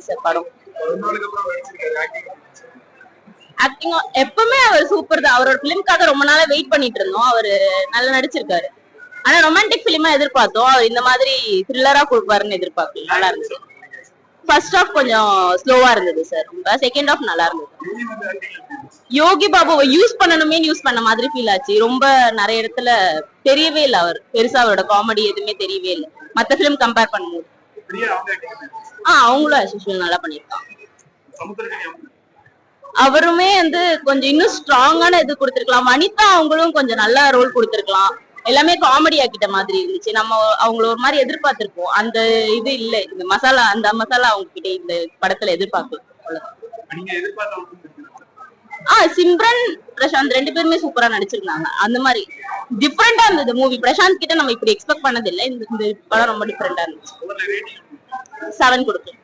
Sir படம். Acting எப்பவுமே அவர் super தான். அவரோட பிலிம்காக ரொம்ப நாளா வெயிட் பண்ணிட்டு இருந்தோம். அவரு நல்லா நடிச்சிருக்காரு. ஆனா ரொமான்டிக் பிலிமா எதிர்பார்த்தோம். அவர் இந்த மாதிரி த்ரில்லரா கொடுப்பாருன்னு எதிர்பார்க்கல. நல்லா இருந்துச்சு. ஃபர்ஸ்ட் ஹாஃப் கொஞ்சம் ஸ்லோவா இருந்தது சார். ரொம்ப செகண்ட் ஹாஃப் நல்லா இருந்தது. யோகி பாபுவை யூஸ் பண்ண மாதிரி ஃபீல் ஆச்சு. ரொம்ப நிறைய இடத்துல தெரியவே இல்லை. அவர் பெருசா அவரோட காமெடி எதுவுமே தெரியவே இல்லை மத்த பிலிம் கம்பேர் பண்ணும்போது. அவங்களும் நல்லா பண்ணிருக்காங்க. அவருமே கொஞ்சம் இன்னும் ஸ்ட்ராங்கான இது கொடுத்திருக்கலாம். வனிதா அவங்களும் கொஞ்சம் நல்ல ரோல் கொடுத்திருக்கலாம். எல்லாமே காமெடி ஆக்கிட்ட மாதிரி இருந்துச்சு. நம்ம அவங்கள ஒரு மாதிரி எதிர்பார்த்திருப்போம். அந்த இது இல்ல. இந்த மசாலா அவங்க கிட்ட இந்த படத்துல எதிர்பார்க்கல. சிம்ரன் பிரசாந்த் 2 பேருமே சூப்பரா நடிச்சிருந்தாங்க. அந்த மாதிரி டிஃபரெண்டா இருந்தது மூவி. பிரசாந்த் கிட்ட நம்ம இப்படி எக்ஸ்பெக்ட் பண்ணது இல்லை. இந்த படம் ரொம்ப டிஃபரெண்டா இருந்துச்சு. 7 கொடுக்கும்.